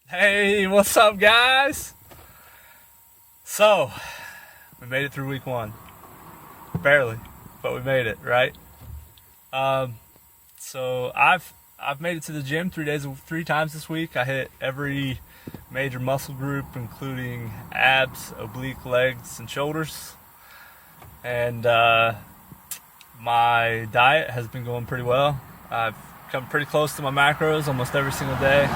Hey, what's up, guys? So, we made it through week one. Barely, but we made it, right? Um, so I've made it to the gym 3 times this week. I hit every major muscle group, including abs, oblique, legs, and shoulders. And my diet has been going pretty well. I've come pretty close to my macros almost every single day.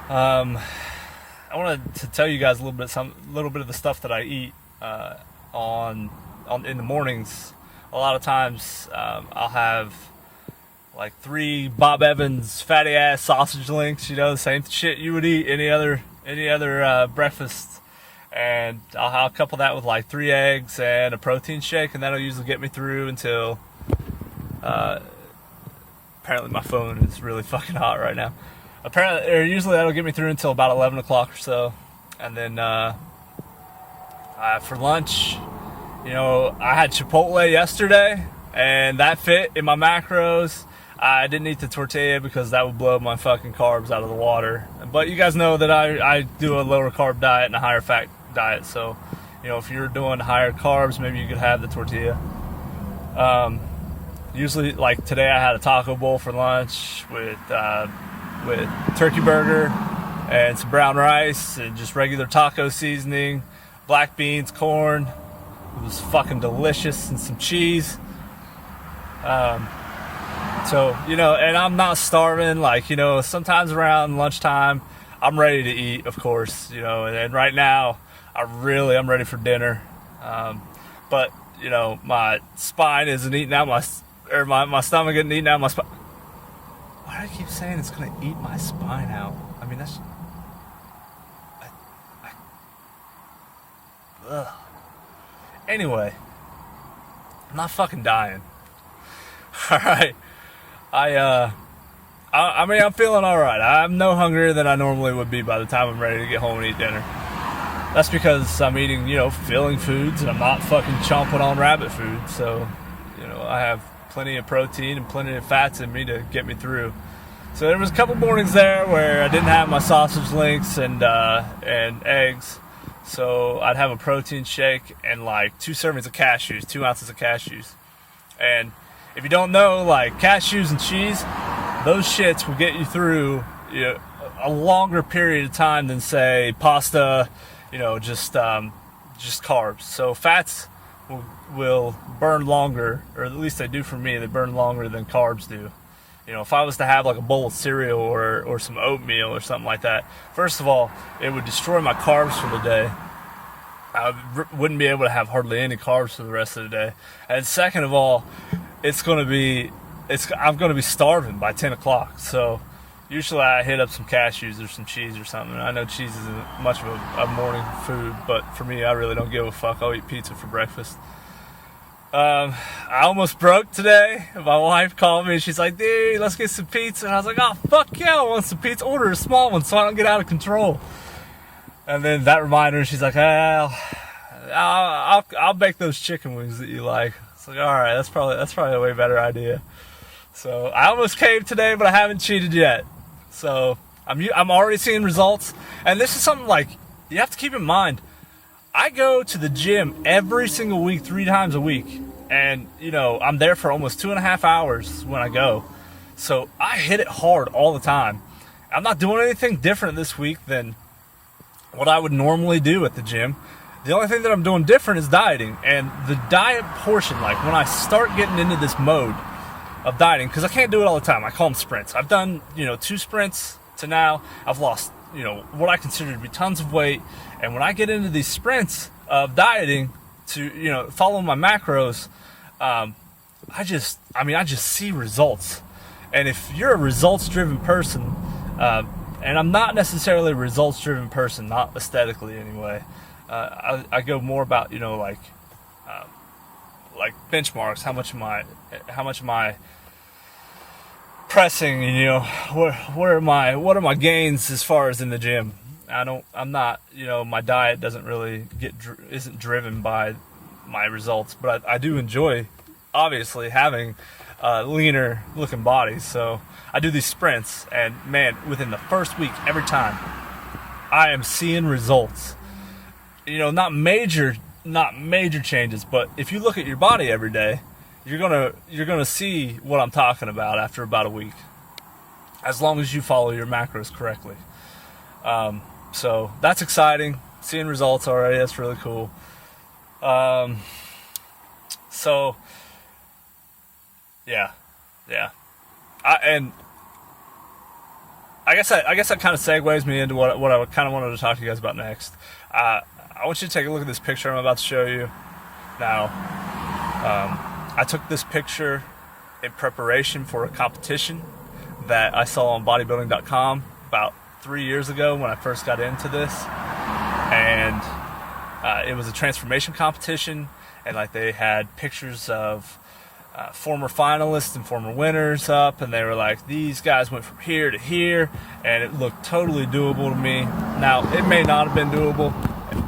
Um, I wanted to tell you guys a little bit of the stuff that I eat on in the mornings. A lot of times I'll have like 3 Bob Evans fatty ass sausage links. You know, the same shit you would eat any other breakfast. And I'll couple that with like 3 eggs and a protein shake, and that'll usually get me through until. Apparently, my phone is really fucking hot right now. Usually that'll get me through until about 11 o'clock or so, and then for lunch, I had Chipotle yesterday, and that fit in my macros. I didn't eat the tortilla because that would blow my fucking carbs out of the water. But you guys know that I do a lower carb diet and a higher fat diet, so if you're doing higher carbs, maybe you could have the tortilla. Usually, like today, I had a taco bowl for lunch with turkey burger and some brown rice and just regular taco seasoning, black beans, corn. It was fucking delicious, and some cheese. And I'm not starving. Like, sometimes around lunchtime, I'm ready to eat, of course, and right now, I'm ready for dinner. But, my spine isn't eating out my stomach isn't eating out my spine. Why do I keep saying it's gonna eat my spine out? I mean, that's. Ugh. Anyway, I'm not fucking dying. Alright. I'm feeling alright. I'm no hungrier than I normally would be by the time I'm ready to get home and eat dinner. That's because I'm eating, filling foods, and I'm not fucking chomping on rabbit food. So, I have plenty of protein and plenty of fats in me to get me through. So there was a couple mornings there where I didn't have my sausage links and eggs. So I'd have a protein shake and like 2 servings of cashews, 2 ounces of cashews. And if you don't know, like cashews and cheese, those shits will get you through a longer period of time than say pasta, just carbs. So fats will burn longer, or at least they do for me. They burn longer than carbs do. If I was to have like a bowl of cereal or some oatmeal or something like that, first of all, it would destroy my carbs for the day. I wouldn't be able to have hardly any carbs for the rest of the day. And second of all, I'm going to be starving by 10 o'clock. So usually I hit up some cashews or some cheese or something. I know cheese isn't much of a morning food, but for me, I really don't give a fuck. I'll eat pizza for breakfast. I almost broke today. My wife called me and she's like, dude, let's get some pizza. And I was like, oh, fuck yeah, I want some pizza. Order a small one so I don't get out of control. And then that reminded her, she's like, I'll bake those chicken wings that you like. It's like, all right, that's probably a way better idea. So I almost caved today, but I haven't cheated yet. So I'm already seeing results. And this is something like you have to keep in mind. I go to the gym every single week, 3 times a week. And, I'm there for almost 2.5 hours when I go. So I hit it hard all the time. I'm not doing anything different this week than what I would normally do at the gym. The only thing that I'm doing different is dieting. And the diet portion, like when I start getting into this mode of dieting, because I can't do it all the time. I call them sprints. I've done, 2 sprints to now. I've lost, what I consider to be tons of weight. And when I get into these sprints of dieting to, follow my macros, I just see results. And if you're a results-driven person, and I'm not necessarily a results-driven person, not aesthetically anyway, I go more about, like benchmarks. How much am I pressing? What are my gains as far as in the gym? I'm not, my diet doesn't really isn't driven by my results, but I do enjoy, obviously, having leaner looking bodies. So I do these sprints, and man, within the first week, every time, I am seeing results. You know, not major changes, but if you look at your body every day, you're gonna see what I'm talking about after about a week, as long as you follow your macros correctly. So that's exciting. Seeing results already, that's really cool. So yeah. I guess that kind of segues me into what I kind of wanted to talk to you guys about next. I want you to take a look at this picture I'm about to show you. Now, I took this picture in preparation for a competition that I saw on bodybuilding.com about 3 years ago when I first got into this, and it was a transformation competition, and like they had pictures of former finalists and former winners up, and they were like, these guys went from here to here, and it looked totally doable to me. Now, it may not have been doable.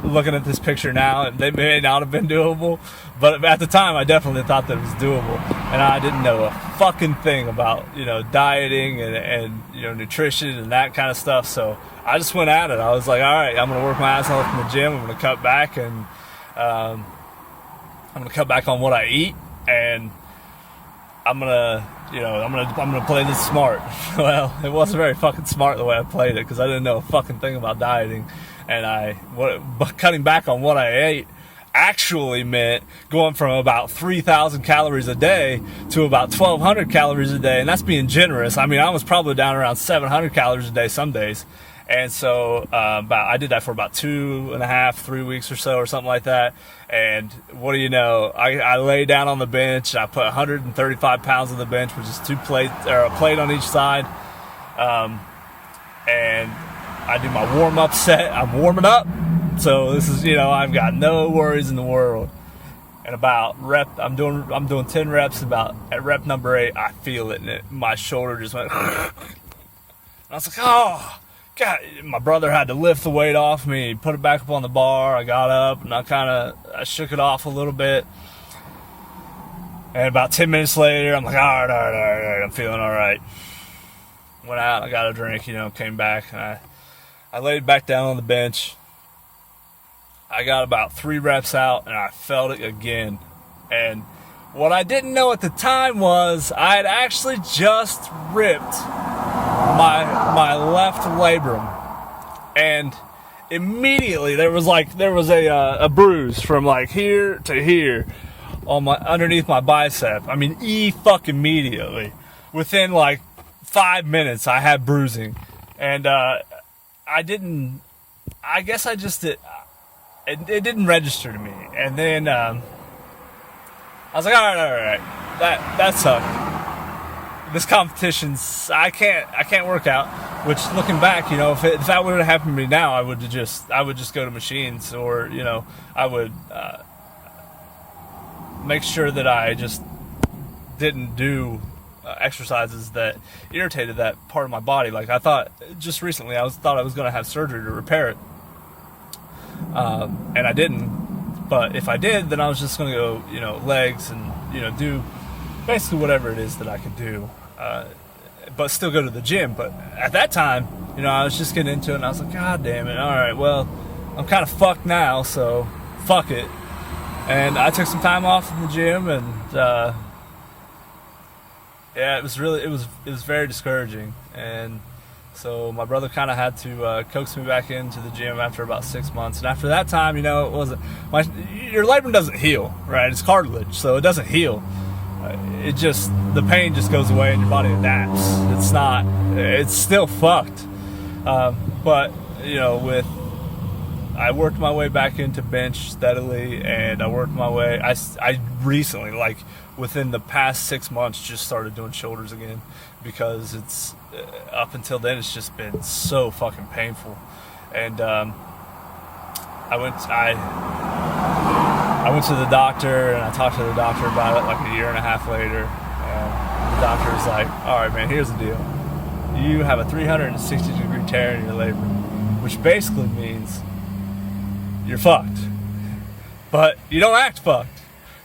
Looking at this picture now, they may not have been doable, but at the time I definitely thought that it was doable, and I didn't know a fucking thing about, you know, dieting and you know, nutrition and that kind of stuff. So I just went at it. I was like, all right, I'm gonna work my ass off in the gym. I'm gonna cut back, and I'm gonna cut back on what I eat, and I'm gonna play this smart. Well, it wasn't very fucking smart the way I played it, because I didn't know a fucking thing about dieting, and but cutting back on what I ate actually meant going from about 3,000 calories a day to about 1,200 calories a day, and that's being generous. I mean, I was probably down around 700 calories a day some days. And so I did that for about 2.5, 3 weeks or so, or something like that. And what do you know? I lay down on the bench. I put 135 pounds on the bench, which is a plate on each side. And I do my warm-up set. I'm warming up. So this is, you know, I've got no worries in the world. And about I'm doing 10 reps. At rep number 8, I feel it, and my shoulder just went. And I was like, oh. God, my brother had to lift the weight off me, put it back up on the bar. I got up and I shook it off a little bit. And about 10 minutes later, I'm like, all right, I'm feeling all right. Went out, I got a drink, you know, came back, and I laid back down on the bench. I got about 3 reps out, and I felt it again. And what I didn't know at the time was I had actually just ripped my left labrum, and immediately there was a bruise from like here to here on underneath my bicep. I mean, fucking immediately, within like 5 minutes, I had bruising, and it didn't register to me. And then I was like, all right, that sucked. This competition's, I can't work out. Which, looking back, you know, if that would have happened to me now, I would just go to machines, or, you know, I would make sure that I just didn't do exercises that irritated that part of my body. Like, I thought just recently, I thought I was going to have surgery to repair it, and I didn't. But if I did, then I was just going to go, you know, legs, and, you know, do basically whatever it is that I could do, but still go to the gym. But at that time, you know, I was just getting into it, and I was like, God damn it, all right, well, I'm kind of fucked now, so fuck it. And I took some time off from the gym, and yeah, it was very discouraging. And so my brother kind of had to coax me back into the gym after about 6 months. And after that time, you know, your labrum doesn't heal, right? It's cartilage, so it doesn't heal. The pain just goes away and your body adapts. It's still fucked. But, you know, I worked my way back into bench steadily, and I worked my way, I recently, like within the past 6 months, just started doing shoulders again, because it's, up until then, it's just been so fucking painful. And I went to the doctor, and I talked to the doctor about it like a year and a half later, and the doctor was like, all right, man, here's the deal. You have a 360-degree tear in your labrum, which basically means you're fucked. But you don't act fucked.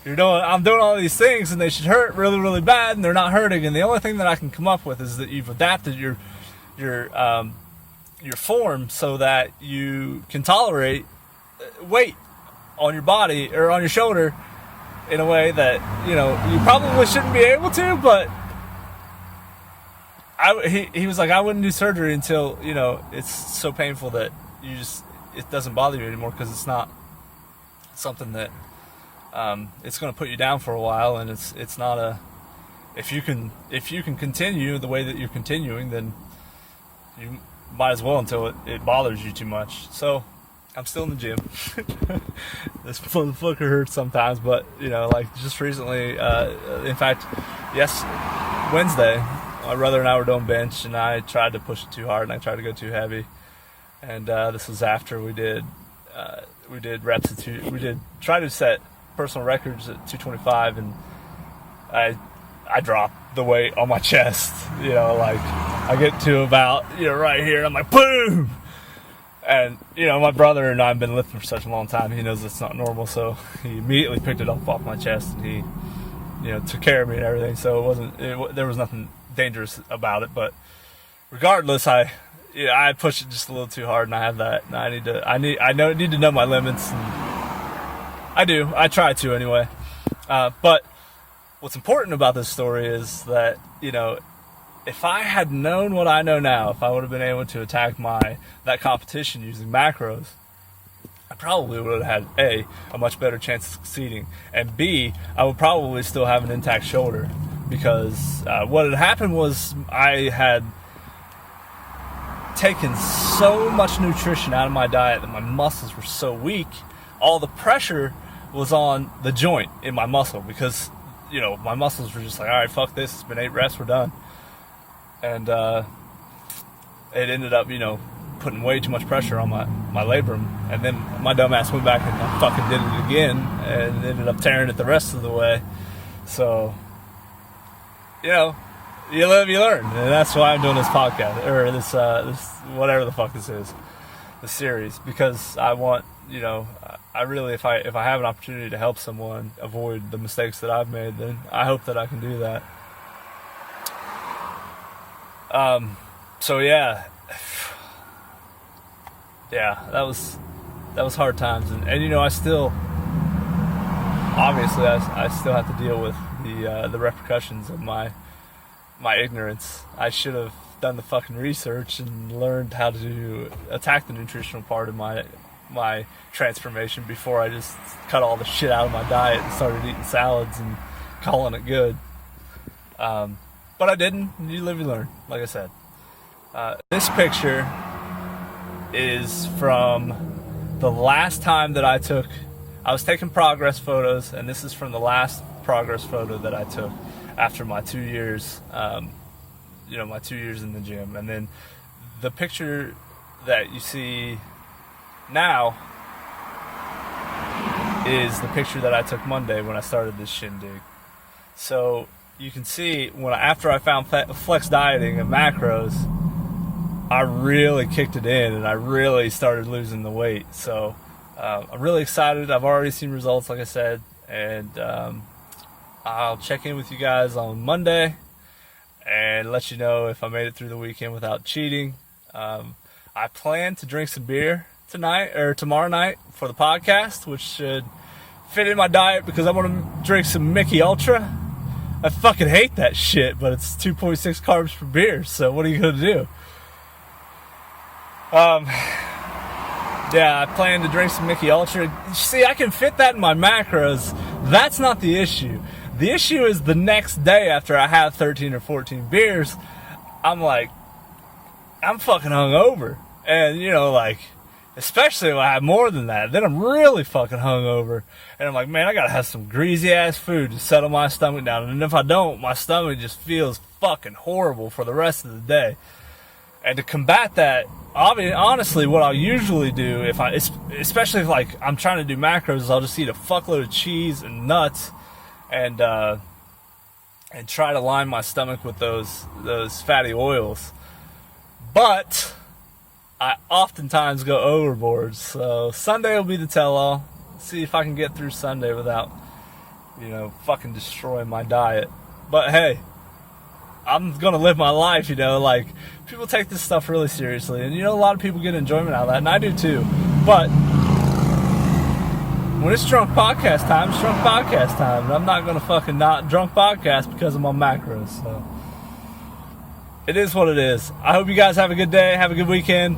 I'm doing all these things and they should hurt really, really bad, and they're not hurting. And the only thing that I can come up with is that you've adapted your form so that you can tolerate weight on your body or on your shoulder in a way that, you probably shouldn't be able to, but he was like, I wouldn't do surgery until, it's so painful that it doesn't bother you anymore, because it's not something that, it's going to put you down for a while, and it's not if you can continue the way that you're continuing, then you might as well until it bothers you too much. So I'm still in the gym. This motherfucker hurts sometimes, but just recently, in fact, Wednesday, my brother and I were doing bench, and I tried to push it too hard, and I tried to go too heavy. And this was after we did reps at we did try to set personal records at 225, and I dropped the weight on my chest. I get to about right here, and I'm like, boom. And my brother and I have been lifting for such a long time. He knows it's not normal, so he immediately picked it up off my chest, and he took care of me and everything. So there was nothing dangerous about it. But regardless, I pushed it just a little too hard, and I have that. And I need to know my limits, and I do. I try to anyway. But what's important about this story is that if I had known what I know now, if I would have been able to attack that competition using macros, I probably would have had a much better chance of succeeding, and B, I would probably still have an intact shoulder, because what had happened was I had taken so much nutrition out of my diet that my muscles were so weak. All the pressure was on the joint in my muscle, because my muscles were just like, all right, fuck this, it's been 8 reps, we're done. And it ended up, putting way too much pressure on my labrum. And then my dumb ass went back and I fucking did it again, and ended up tearing it the rest of the way. So, you live, you learn. And that's why I'm doing this podcast, or this whatever the fuck this is, the series, because I want, I really, if I have an opportunity to help someone avoid the mistakes that I've made, then I hope that I can do that. So yeah, that was hard times, and I still, obviously, I still have to deal with the repercussions of my ignorance. I should have done the fucking research and learned how to attack the nutritional part of my transformation before I just cut all the shit out of my diet and started eating salads and calling it good. But I didn't. You live, you learn, like I said. This picture is from the last time that I was taking progress photos, and this is from the last progress photo that I took after my 2 years, my 2 years in the gym. And then the picture that you see now is the picture that I took Monday when I started this shindig. So you can see after I found flex dieting and macros, I really kicked it in, and I really started losing the weight. So I'm really excited. I've already seen results, like I said, and I'll check in with you guys on Monday and let you know if I made it through the weekend without cheating. I plan to drink some beer tonight or tomorrow night for the podcast, which should fit in my diet, because I want to drink some Mickey Ultra. I fucking hate that shit, but it's 2.6 carbs per beer, so what are you gonna do? I plan to drink some Mickey Ultra. See, I can fit that in my macros. That's not the issue. The issue is the next day after I have 13 or 14 beers, I'm fucking hungover. And, especially if I have more than that, then I'm really fucking hungover. And I'm like, man, I gotta have some greasy ass food to settle my stomach down. And if I don't, my stomach just feels fucking horrible for the rest of the day. And to combat that, honestly, what I'll usually do, especially if I'm trying to do macros, is I'll just eat a fuckload of cheese and nuts, and try to line my stomach with those fatty oils. But I oftentimes go overboard, so Sunday will be the tell-all. See if I can get through Sunday without fucking destroying my diet. But hey, I'm gonna live my life, like, people take this stuff really seriously, and a lot of people get enjoyment out of that, and I do too. But when it's drunk podcast time, it's drunk podcast time, and I'm not gonna fucking not drunk podcast because of my macros, so it is what it is. I hope you guys have a good day, have a good weekend.